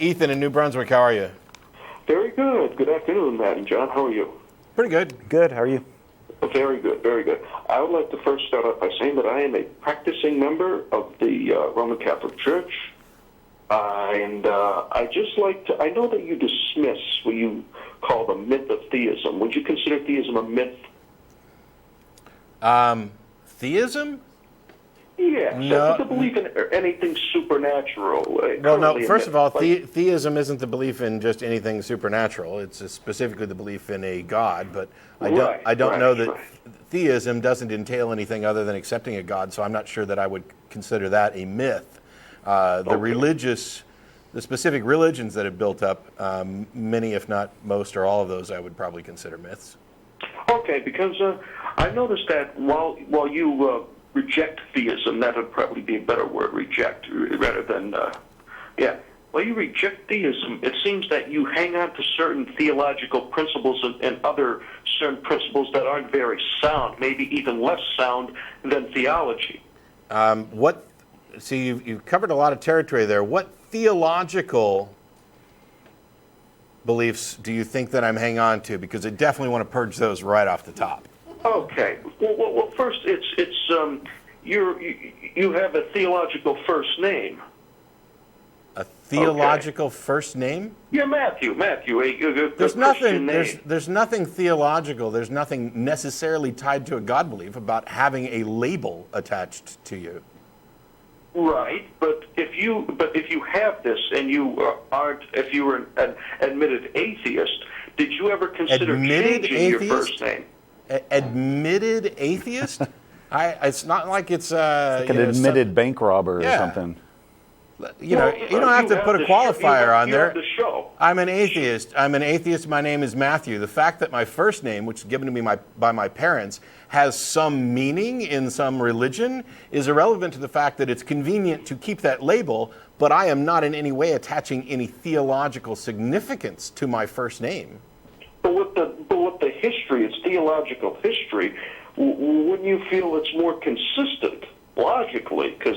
Ethan in New Brunswick, how are you? Very good. Good afternoon, Matt and John. How are you? Pretty good. Good. How are you? Very good. Very good. I would like to first start off by saying that I am a practicing member of the Roman Catholic Church. And I just like to, I know that you dismiss what you call the myth of theism. Would you consider theism a myth? Theism? Yeah, No. to believe in anything supernatural. Well, no, first of all, theism isn't the belief in just anything supernatural. It's specifically the belief in a God, but I don't know that theism doesn't entail anything other than accepting a God, so I'm not sure that I would consider that a myth. The specific religions that have built up, many, if not most, or all of those, I would probably consider myths. Okay, because I noticed that while you reject theism, that would probably be a better word, reject, rather than, While you reject theism, it seems that you hang on to certain theological principles and other certain principles that aren't very sound, maybe even less sound than theology. See, you've covered a lot of territory there. What theological beliefs do you think that I'm hanging on to? Because I definitely want to purge those right off the top. Okay. Well, first, you have a theological first name. A theological first name? Yeah, Matthew. There's nothing theological. There's nothing necessarily tied to a God belief about having a label attached to you. Right, but if you have this and you were an admitted atheist, did you ever consider changing your first name? Admitted atheist? It's not like it's like an admitted bank robber or something. You don't have to put a qualifier on there. The show. I'm an atheist. My name is Matthew. The fact that my first name, which is given to me by my parents, has some meaning in some religion is irrelevant to the fact that it's convenient to keep that label, but I am not in any way attaching any theological significance to my first name. But with the history, it's theological history, wouldn't you feel it's more consistent logically? Because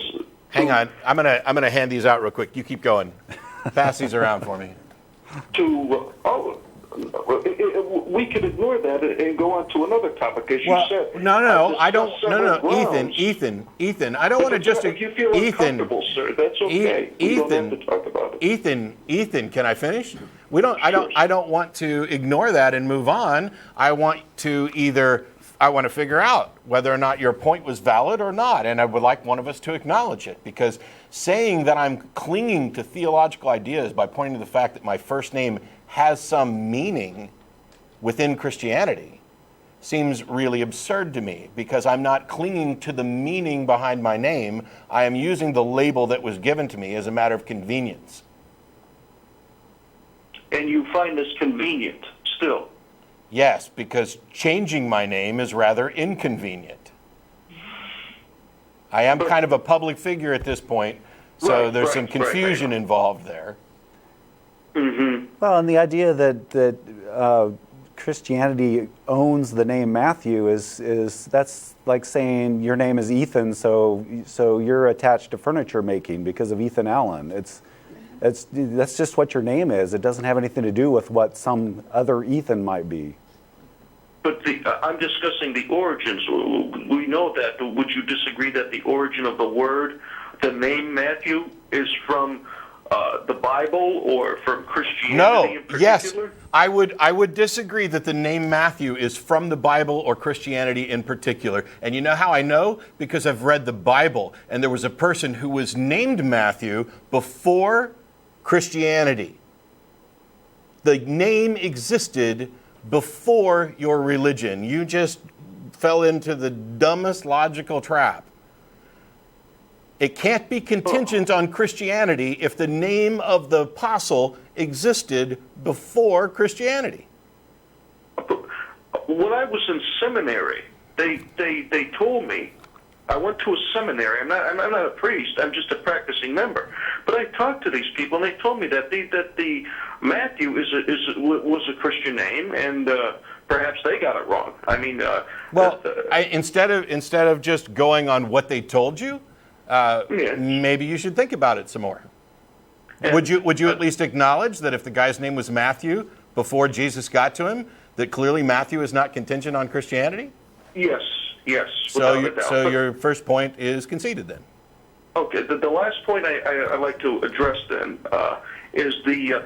hang on, I'm gonna hand these out real quick. You keep going. Pass these around for me. We could ignore that and go on to another topic, as you said. No, I don't. No, Ethan. I don't want to just. If you feel uncomfortable, sir, that's okay. We don't have to talk about it. Ethan, can I finish? I don't want to ignore that and move on. I want to figure out whether or not your point was valid or not, and I would like one of us to acknowledge it, because saying that I'm clinging to theological ideas by pointing to the fact that my first name has some meaning within Christianity seems really absurd to me, because I'm not clinging to the meaning behind my name. I am using the label that was given to me as a matter of convenience. And you find this convenient still? Yes, because changing my name is rather inconvenient. I am kind of a public figure at this point, so there's some confusion involved there. Mm-hmm. Well, and the idea that Christianity owns the name Matthew is that's like saying your name is Ethan, so you're attached to furniture making because of Ethan Allen. That's just what your name is. It doesn't have anything to do with what some other Ethan might be. But I'm discussing the origins. We know that. Would you disagree that the origin of the word, the name Matthew, is from the Bible or from Christianity in particular? Yes. I would disagree that the name Matthew is from the Bible or Christianity in particular. And you know how I know? Because I've read the Bible, and there was a person who was named Matthew before Christianity. The name existed before your religion. You just fell into the dumbest logical trap. It can't be contingent on Christianity if the name of the apostle existed before Christianity. When I was in seminary, they told me, I went to a seminary. I'm not a priest. I'm just a practicing member. But I talked to these people, and they told me that the Matthew was a Christian name, and perhaps they got it wrong. I mean, instead of just going on what they told you, maybe you should think about it some more. Would you at least acknowledge that if the guy's name was Matthew before Jesus got to him, that clearly Matthew is not contingent on Christianity? Yes. So, without a doubt. so your first point is conceded then. Okay, the last point I'd like to address then is the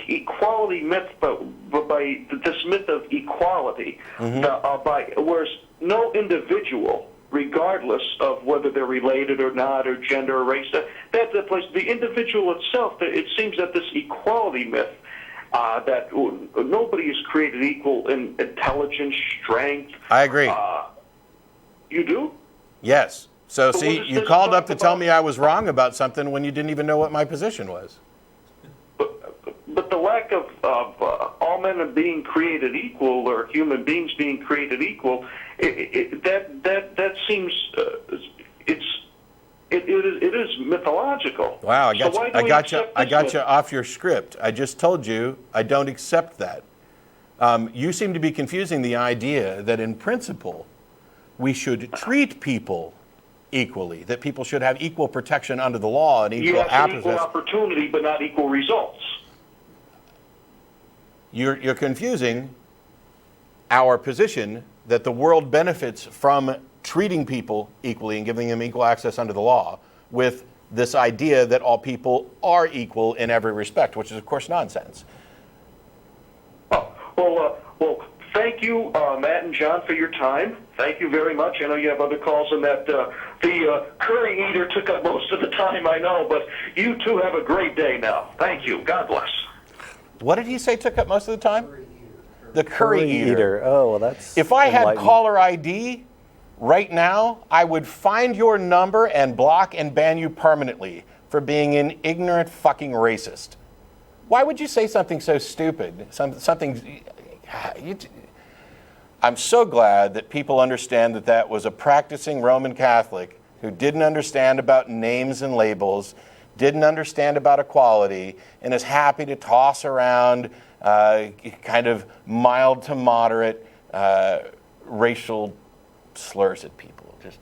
equality myth, by this myth of equality, whereas no individual, regardless of whether they're related or not, or gender or race, that's the place. The individual itself, it seems that this equality myth, that nobody is created equal in intelligence, strength. I agree. You do? Yes. So, But see, what is you this called up to talk tell about? me I was wrong about something when you didn't even know what my position was. But the lack of all men being created equal, or human beings being created equal, that seems it is mythological. Wow, I So why do we got you accept I this got myth? you off your script. I just told you I don't accept that. You seem to be confusing the idea that in principle we should treat people equally, that people should have equal protection under the law and equal Yes, an equal access. opportunity, but not equal results. You're confusing our position that the world benefits from treating people equally and giving them equal access under the law with this idea that all people are equal in every respect, which is, of course, nonsense. Oh, well, thank you, Matt and John, for your time. Thank you very much. I know you have other calls, and that the curry eater took up most of the time, I know, but you two have a great day now. Thank you. God bless. What did he say took up most of the time? The curry eater. Oh, well, that's. If I had enlightening. caller ID right now, I would find your number and block and ban you permanently for being an ignorant fucking racist. Why would you say something so stupid? I'm so glad that people understand that that was a practicing Roman Catholic who didn't understand about names and labels, didn't understand about equality, and is happy to toss around kind of mild to moderate racial slurs at people. Just,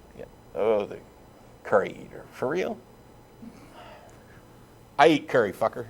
oh, the curry eater. For real? I eat curry, fucker.